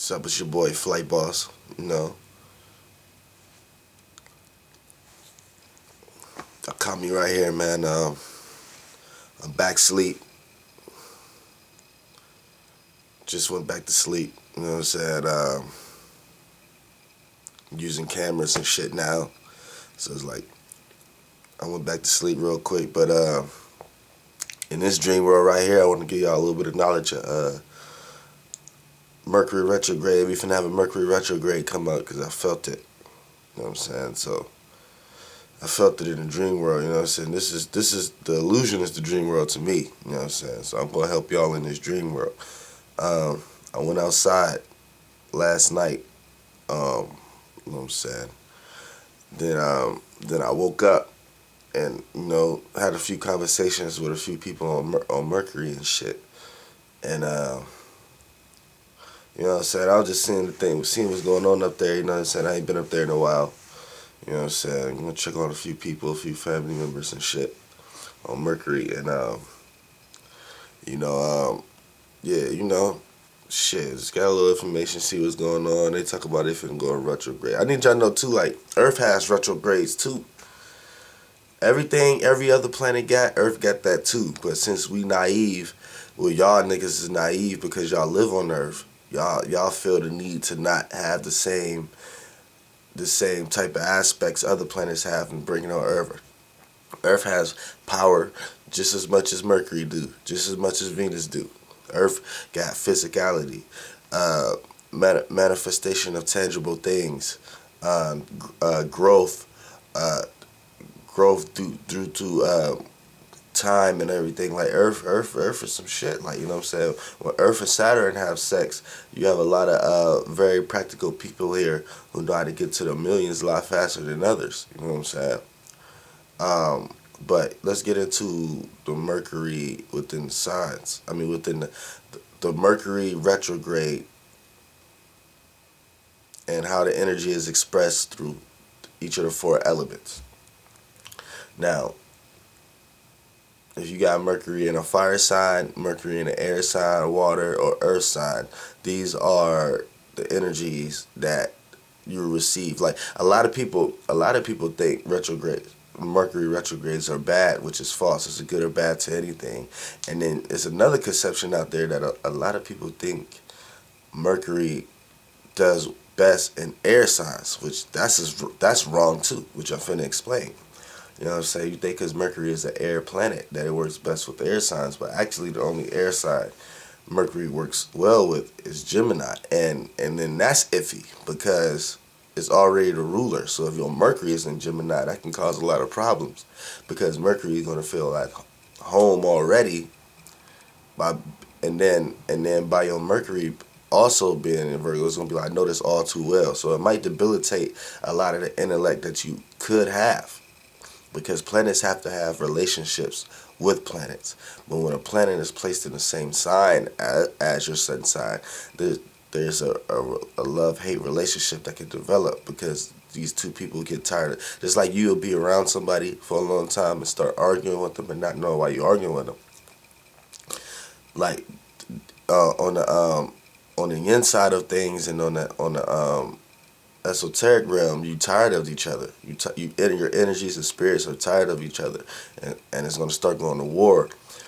What's up? It's your boy Flightboss. You know, I caught me right here, man. I'm back sleep. Just went back to sleep. You know what I'm saying? Using cameras and shit now. So it's like I went back to sleep real quick. But in this dream world right here, I want to give y'all a little bit of knowledge of Mercury retrograde. We finna have a Mercury retrograde come out because I felt it. You know what I'm saying? So I felt it in the dream world, you know what I'm saying? This is the illusion is the dream world to me, you know what I'm saying? So I'm gonna help y'all in this dream world. I went outside last night, you know what I'm saying? Then I woke up and, you know, had a few conversations with a few people on Mercury and shit. And you know what I'm saying? I was just seeing what's going on up there, you know what I'm saying? I ain't been up there in a while. You know what I'm saying? I'm gonna check on a few people, a few family members and shit on Mercury, and you know, yeah, you know, shit. Just got a little information, see what's going on. They talk about if it go in retrograde. I need y'all to know too, like Earth has retrogrades too. Everything, every other planet got, Earth got that too. But since we naive, well, y'all niggas is naive because y'all live on Earth. Y'all feel the need to not have the same type of aspects other planets have in bringing on Earth. Earth has power just as much as Mercury do, just as much as Venus do. Earth got physicality, manifestation of tangible things, growth, growth due to time and everything. Like Earth is some shit. Like, you know what I'm saying? When Earth and Saturn have sex, you have a lot of very practical people here who know how to get to the millions a lot faster than others. You know what I'm saying? But let's get into the Mercury within the signs. I mean, within the Mercury retrograde and how the energy is expressed through each of the four elements. Now, if you got Mercury in a fire sign, Mercury in an air sign, water, or earth sign, these are the energies that you receive. Like a lot of people think Mercury retrogrades are bad, which is false. It's a good or bad to anything. And then there's another conception out there that a lot of people think Mercury does best in air signs, which that's wrong too, which I'm finna explain. You know what I'm saying? You think because Mercury is an air planet that it works best with air signs, but actually the only air sign Mercury works well with is Gemini. And then that's iffy because it's already the ruler. So if your Mercury is in Gemini, that can cause a lot of problems because Mercury is going to feel like home already and then by your Mercury also being in Virgo, it's going to be like, I know this all too well. So it might debilitate a lot of the intellect that you could have. Because planets have to have relationships with planets. But when a planet is placed in the same sign as your sun sign, there's a love-hate relationship that can develop because these two people get tired. Just like you'll be around somebody for a long time and start arguing with them and not know why you're arguing with them. Like on the inside of things and on the esoteric realm, you tired of each other. Your energies and spirits are tired of each other, and it's going to start going to war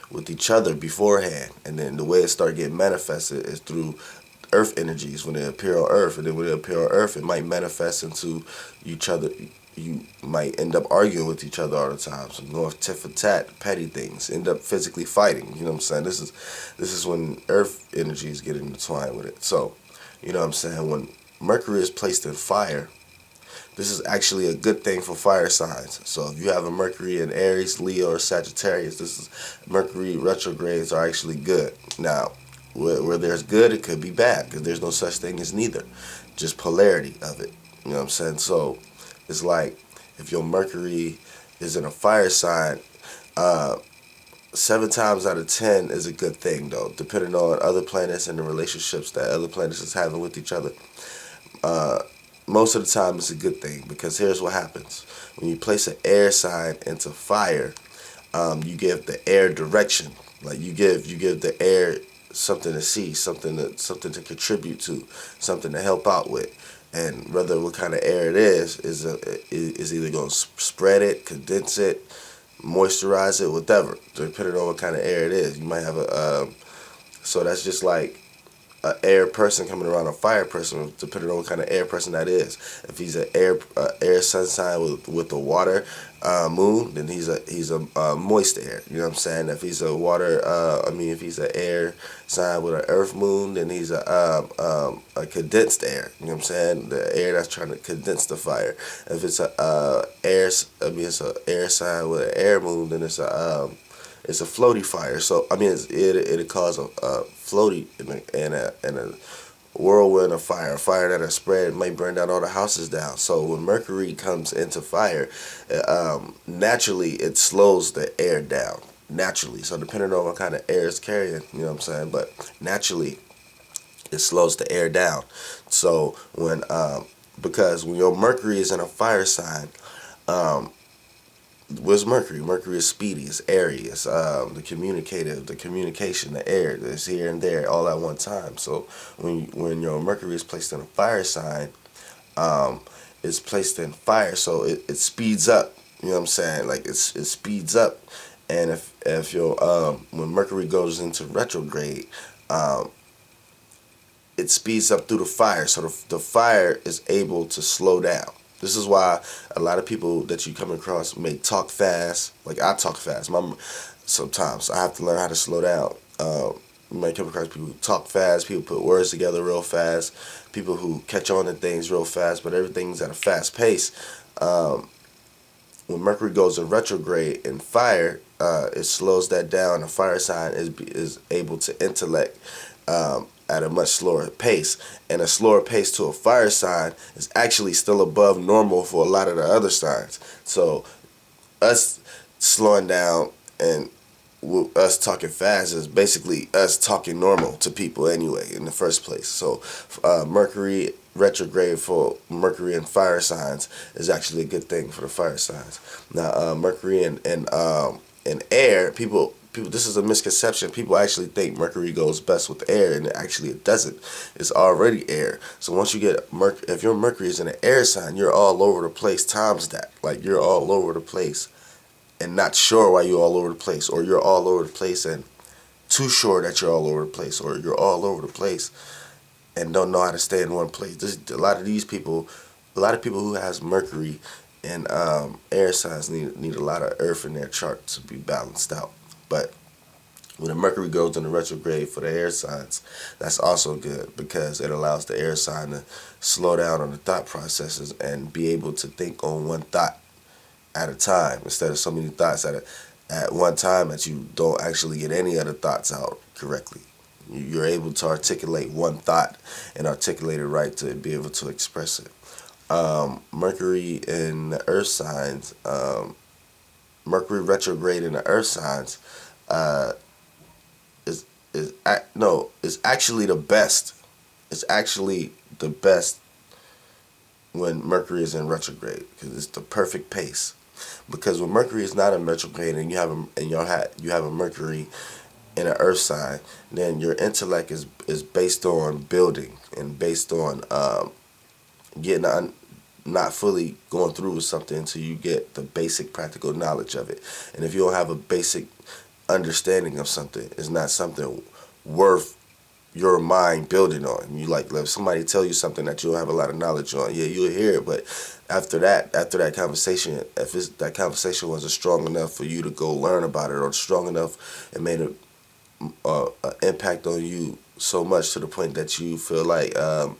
with each other beforehand. And then the way it start getting manifested is through Earth energies when they appear on Earth, and then when they appear on Earth, it might manifest into each other. You might end up arguing with each other all the time. So going tit for tat, petty things, end up physically fighting. You know what I'm saying? This is when Earth energies get intertwined with it. So, you know what I'm saying? When Mercury is placed in fire, this is actually a good thing for fire signs. So if you have a Mercury in Aries, Leo, or Sagittarius, Mercury retrogrades are actually good. Now, where there's good, it could be bad because there's no such thing as neither. Just polarity of it. You know what I'm saying? So it's like if your Mercury is in a fire sign, 7 times out of 10 is a good thing though, depending on other planets and the relationships that other planets is having with each other. Most of the time it's a good thing because here's what happens. When you place an air sign into fire, you give the air direction. Like you give the air something to see, something to contribute to, something to help out with. And whether what kind of air it is either going to spread it, condense it, moisturize it, whatever, depending on what kind of air it is. You might have so that's just like an air person coming around a fire person, depending on what kind of air person that is. If he's an air sun sign with a water moon, then he's a moist air. You know what I'm saying? If he's a water, if he's an air sign with an earth moon, then he's a condensed air. You know what I'm saying? The air that's trying to condense the fire. If it's it's an air sign with an air moon, then it's a floaty fire. So it'll cause a floaty and a whirlwind of fire, a fire that has spread, may burn down all the houses down. So when Mercury comes into fire, naturally it slows the air down. Naturally, so depending on what kind of air it's carrying, you know what I'm saying. But naturally, it slows the air down. So because when your Mercury is in a fire sign, what's Mercury? Mercury is speedy, it's airy, it's the communication, the air, it's here and there all at one time. So when your Mercury is placed in a fire sign, it's placed in fire, so it speeds up. You know what I'm saying? Like it speeds up, and if your when Mercury goes into retrograde, it speeds up through the fire, so the fire is able to slow down. This is why a lot of people that you come across may talk fast. Like I talk fast. Sometimes I have to learn how to slow down. You might come across people who talk fast, people put words together real fast, people who catch on to things real fast, but everything's at a fast pace. When Mercury goes in retrograde in fire, it slows that down. A fire sign is able to intellect at a much slower pace, and a slower pace to a fire sign is actually still above normal for a lot of the other signs. So us slowing down and us talking fast is basically us talking normal to people anyway in the first place. So Mercury retrograde for Mercury and fire signs is actually a good thing for the fire signs. Now Mercury and air, people, this is a misconception. People actually think Mercury goes best with air, and actually it doesn't. It's already air. So once you get if your Mercury is in an air sign, you're all over the place times that. Like you're all over the place and not sure why you're all over the place, or you're all over the place and too sure that you're all over the place, or you're all over the place and don't know how to stay in one place. A lot of people who has Mercury and air signs need a lot of earth in their chart to be balanced out. But when the Mercury goes into retrograde for the air signs, that's also good because it allows the air sign to slow down on the thought processes and be able to think on one thought at a time instead of so many thoughts at one time that you don't actually get any other thoughts out correctly. You're able to articulate one thought and articulate it right to be able to express it. Mercury in the earth signs, Mercury retrograde in the earth signs is actually the best. It's actually the best when Mercury is in retrograde because it's the perfect pace. Because when Mercury is not in retrograde and you have a Mercury in an earth sign, then your intellect is based on building and based on getting not fully going through with something until you get the basic practical knowledge of it. And if you don't have a basic understanding of something, it's not something worth your mind building on. You let somebody tell you something that you don't have a lot of knowledge on. Yeah, you'll hear it, but after that conversation, if that conversation wasn't strong enough for you to go learn about it, or strong enough it made an impact on you so much to the point that you feel like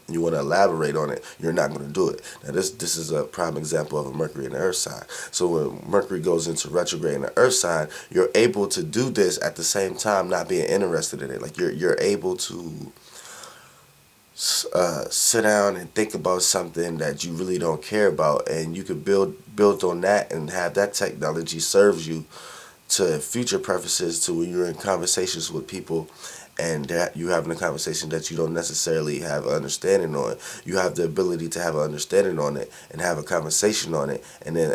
you want to elaborate on it, you're not going to do it. Now this is a prime example of a Mercury in the earth sign. So when Mercury goes into retrograde in the earth sign, you're able to do this at the same time not being interested in it. Like you're able to sit down and think about something that you really don't care about, and you could build on that and have that technology serves you to future purposes, to when you're in conversations with people and that you having a conversation that you don't necessarily have an understanding on. You have the ability to have an understanding on it and have a conversation on it, and then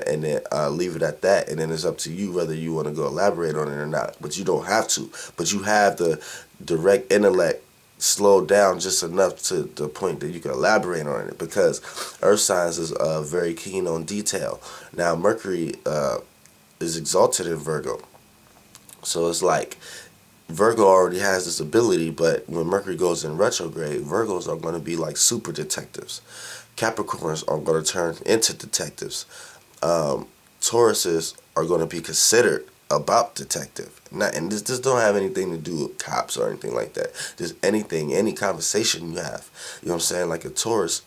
leave it at that. And then it's up to you whether you want to go elaborate on it or not. But you don't have to. But you have the direct intellect slowed down just enough to the point that you can elaborate on it, because earth signs is very keen on detail. Now Mercury is exalted in Virgo, so it's like Virgo already has this ability, but when Mercury goes in retrograde, Virgos are going to be like super detectives. Capricorns are going to turn into detectives. Tauruses are going to be considered about detective. Not, and this don't have anything to do with cops or anything like that. Just anything, any conversation you have. You know what I'm saying? Like a Taurus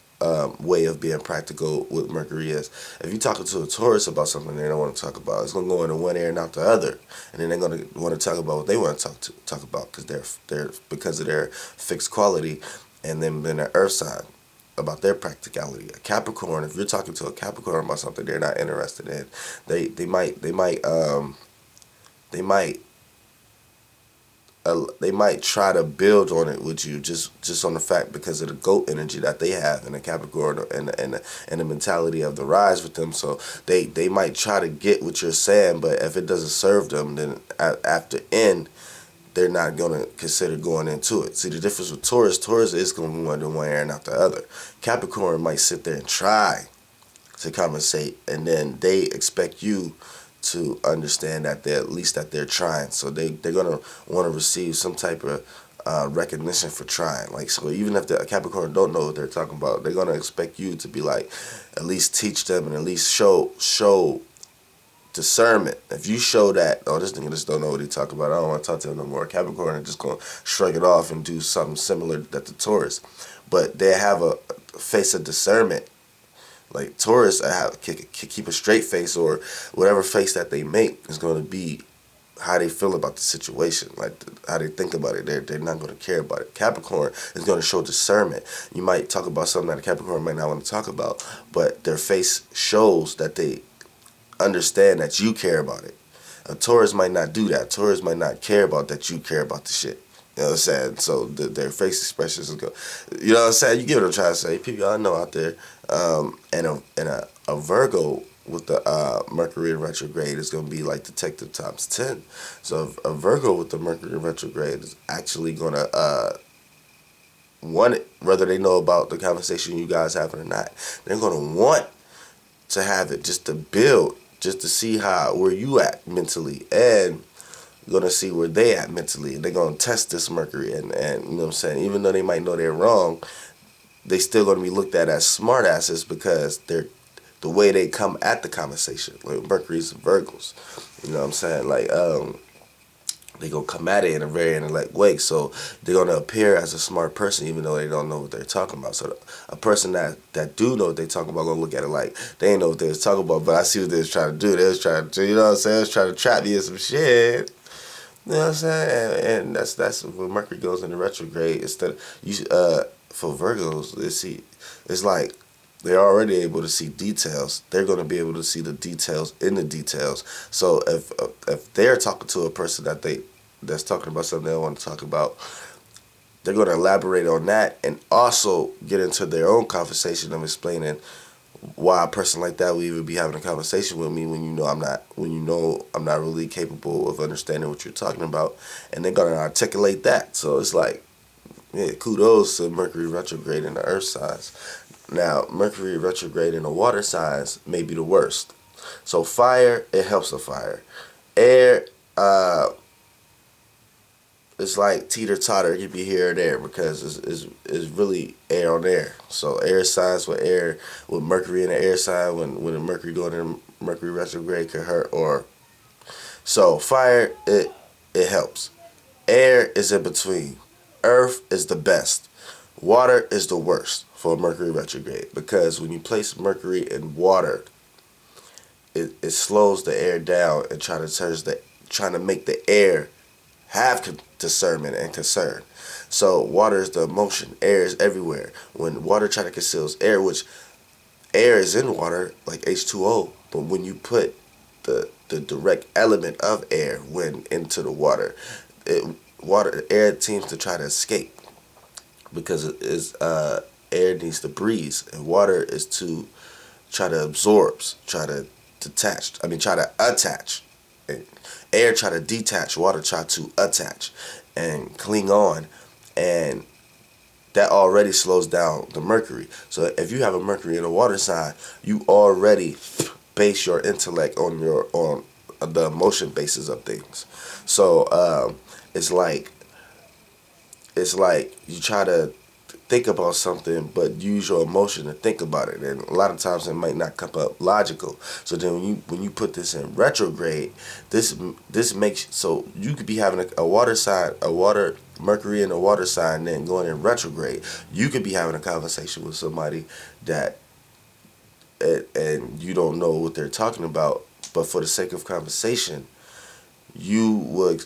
way of being practical with Mercury is, if you're talking to a Taurus about something they don't want to talk about, it's going to go into one ear and out the other, and then they're going to want to talk about what they want to talk about, because of their fixed quality, and then their earth sign about their practicality. A Capricorn, if you're talking to a Capricorn about something they're not interested in, they might they might try to build on it with you, just on the fact because of the goat energy that they have in the Capricorn, and the mentality of the rise with them. So they might try to get what you're saying, but if it doesn't serve them, then after end, they're not going to consider going into it. See, the difference with Taurus is going to be one ear and out the other. Capricorn might sit there and try to conversate, and then they expect you to understand that they're trying. So they're gonna want to receive some type of recognition for trying. Like, so even if the Capricorn don't know what they're talking about, they're gonna expect you to be like, at least teach them and at least show discernment. If you show that, oh, this nigga just don't know what he talking about, I don't want to talk to him no more, Capricorn is just gonna shrug it off and do something similar that the Taurus. But they have a face of discernment. Like Taurus can keep a straight face, or whatever face that they make is going to be how they feel about the situation, like how they think about it. They're not going to care about it. Capricorn is going to show discernment. You might talk about something that a Capricorn might not want to talk about, but their face shows that they understand that you care about it. A Taurus might not do that. Taurus might not care about that you care about the shit. You know what I'm saying? So their face expressions will go. You know what I'm saying? You get what I'm trying to say. People I know out there, and a Virgo with the Mercury in retrograde is going to be like detective times 10. So a Virgo with the Mercury in retrograde is actually going to want it, whether they know about the conversation you guys having or not. They're going to want to have it just to build, just to see where you at mentally, and gonna see where they at mentally, and they're gonna test this Mercury, and you know what I'm saying, even though they might know they're wrong, they still gonna be looked at as smart asses because they're the way they come at the conversation. Like Mercury's and Virgos, you know what I'm saying, like they gonna come at it in a very intellect way, so they're gonna appear as a smart person even though they don't know what they're talking about. So a person that do know what they talking about gonna look at it like they ain't know what they was talking about, but I see what they was trying to do. They was trying to, you know what I'm saying, they was trying to trap me in some shit. You know what I'm saying? And that's when Mercury goes into retrograde. Instead for Virgos, it's like they're already able to see details. They're going to be able to see the details in the details. So if they're talking to a person that's talking about something they don't want to talk about, they're going to elaborate on that and also get into their own conversation of explaining why a person like that would even be having a conversation with me when you know I'm not really capable of understanding what you're talking about, and they're gonna articulate that. So it's like, yeah, kudos to Mercury retrograde in the earth signs. Now Mercury retrograde in the water signs may be the worst. So fire, it helps the fire. Air, it's like teeter-totter, it could be here or there because it's really air on air. So air signs with Mercury in the air sign, when the Mercury going in Mercury retrograde could hurt. Or so fire, it helps. Air is in between. Earth is the best. Water is the worst for Mercury retrograde, because when you place Mercury in water, it slows the air down and trying to make the air have discernment and concern. So water is the emotion. Air is everywhere. When water try to conceal air, which air is in water, like H2O, but when you put the direct element of air into the water, air seems to try to escape because air needs to breathe, and water is to try to absorb, try to detach. I mean, try to attach. Air try to detach, water try to attach and cling on, and that already slows down the Mercury. So if you have a Mercury in a water sign, you already base your intellect on the emotion basis of things. So it's like you try to think about something but use your emotion to think about it, and a lot of times it might not come up logical. So then when you put this in retrograde, this makes, so you could be having a water sign, a water Mercury in a water sign, then going in retrograde, you could be having a conversation with somebody that and you don't know what they're talking about, but for the sake of conversation, you would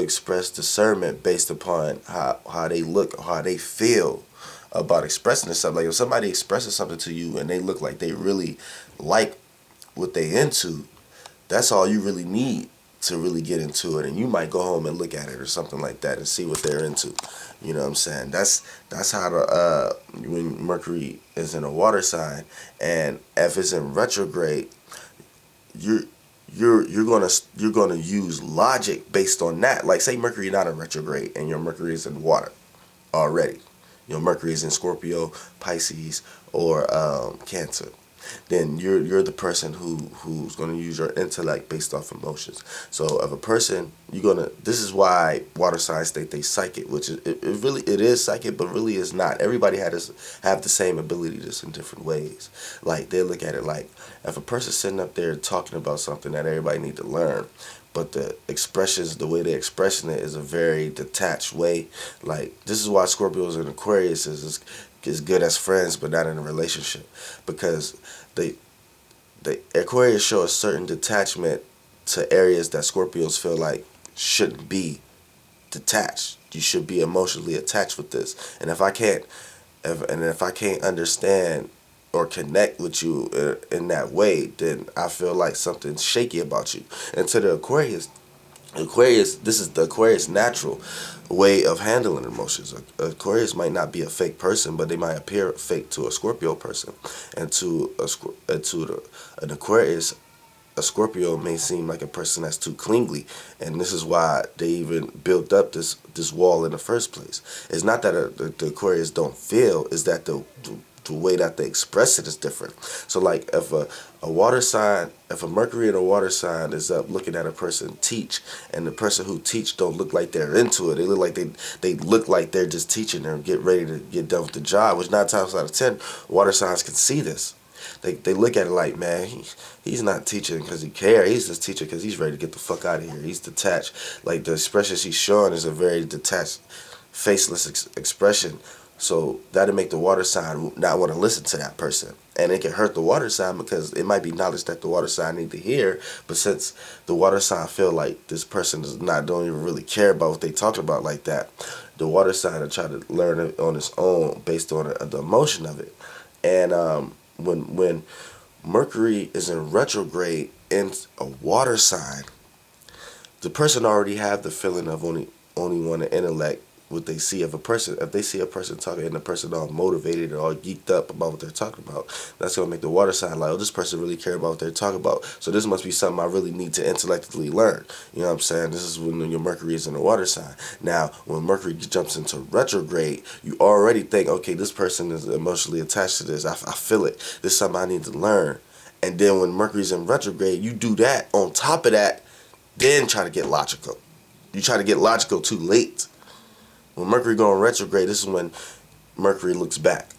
express discernment based upon how they look, how they feel about expressing themselves. Like if somebody expresses something to you and they look like they really like what they into, that's all you really need to really get into it. And you might go home and look at it or something like that and see what they're into. You know what I'm saying? That's how when Mercury is in a water sign, and if it's in retrograde, you're you're gonna use logic based on that. Like say Mercury not in retrograde and your Mercury is in water already. Your Mercury is in Scorpio, Pisces, or Cancer. Then you're the person who's gonna use your intellect based off emotions. So if a person, this is why water signs think they psychic, which is it is psychic, but really is not. Everybody have the same ability, just in different ways. Like they look at it like if a person's sitting up there talking about something that everybody need to learn, but the way they're expressing it is a very detached way. Like this is why Scorpios and Aquarius is good as friends, but not in a relationship, because the Aquarius show a certain detachment to areas that Scorpios feel like shouldn't be detached. You should be emotionally attached with this, and if I can't understand or connect with you in that way, then I feel like something's shaky about you. And to the Aquarius, this is the Aquarius natural way of handling emotions. Aquarius might not be a fake person, but they might appear fake to a Scorpio person, and an Aquarius, a Scorpio may seem like a person that's too clingy, and this is why they even built up this wall in the first place. It's not that the Aquarius don't feel; it's that the way that they express it is different. So like if if a Mercury in a water sign is up looking at a person teach, and the person who teach don't look like they're into it, they look like they look like they're just teaching and get ready to get done with the job, which 9 times out of 10 water signs can see this. They look at it like, man, he's not teaching because he cares. He's just teaching because he's ready to get the fuck out of here. He's detached. Like the expressions he's showing is a very detached, faceless expression. So that'll make the water sign not want to listen to that person. And it can hurt the water sign because it might be knowledge that the water sign need to hear. But since the water sign feel like this person don't even really care about what they talk about like that, the water sign will try to learn it on its own based on the emotion of it. And when Mercury is in retrograde in a water sign, the person already have the feeling of only want to intellect what they see of a person. If they see a person talking and the person all motivated or all geeked up about what they're talking about, that's going to make the water sign like, oh, this person really care about what they're talking about. So this must be something I really need to intellectually learn. You know what I'm saying? This is when your Mercury is in the water sign. Now, when Mercury jumps into retrograde, you already think, okay, this person is emotionally attached to this. I feel it. This is something I need to learn. And then when Mercury's in retrograde, you do that. On top of that, then try to get logical. You try to get logical too late. When Mercury going retrograde, this is when Mercury looks back.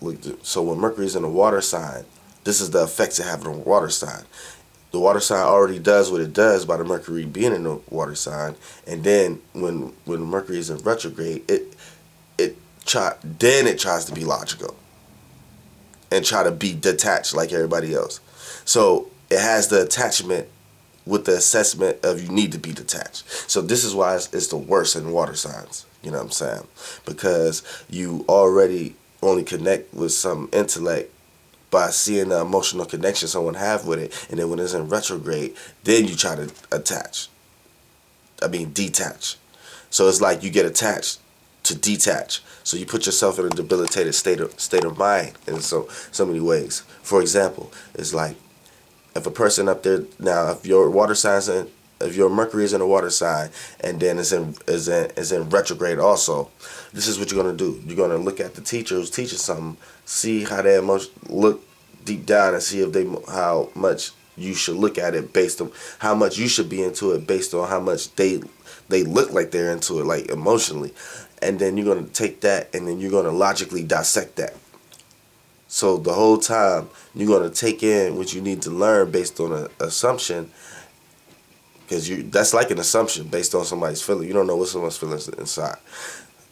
So when Mercury's in a water sign, this is the effects of having a water sign. The water sign already does what it does by the Mercury being in the water sign, and then when Mercury is in retrograde, it tries to be logical and try to be detached like everybody else. So it has the attachment with the assessment of you need to be detached. So this is why it's the worst in water signs. You know what I'm saying? Because you already only connect with some intellect by seeing the emotional connection someone have with it, and then when it's in retrograde, then you try to detach. So it's like you get attached to detach. So you put yourself in a debilitated state of mind in so many ways. For example, it's like if a person up there now, if your water signs in, if your Mercury is in a water sign and then is in retrograde also, this is what you're gonna do. You're gonna look at the teacher who's teaching something, see how they look deep down and see if how much you should look at it based on how much you should be into it based on how much they look like they're into it, like emotionally. And then you're gonna take that and then you're gonna logically dissect that. So the whole time you're gonna take in what you need to learn based on an assumption, because that's like an assumption based on somebody's feeling. You don't know what someone's feeling inside.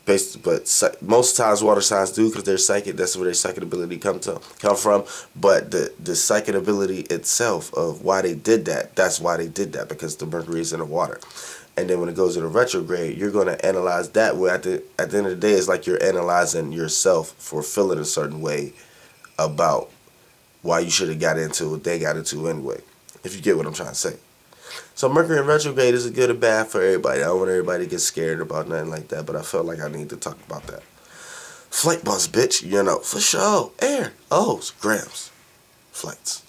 But most times water signs do, because they're psychic. That's where their psychic ability come from. But the psychic ability itself of why they did that, that's why they did that, because the Mercury is in the water. And then when it goes to the retrograde, you're going to analyze that. Where at the end of the day, it's like you're analyzing yourself for feeling a certain way about why you should have got into what they got into anyway. If you get what I'm trying to say. So Mercury in retrograde is a good or bad for everybody. I don't want everybody to get scared about nothing like that, but I felt like I need to talk about that. Flightboss, bitch, for sure. Air. O's, grams. Flights.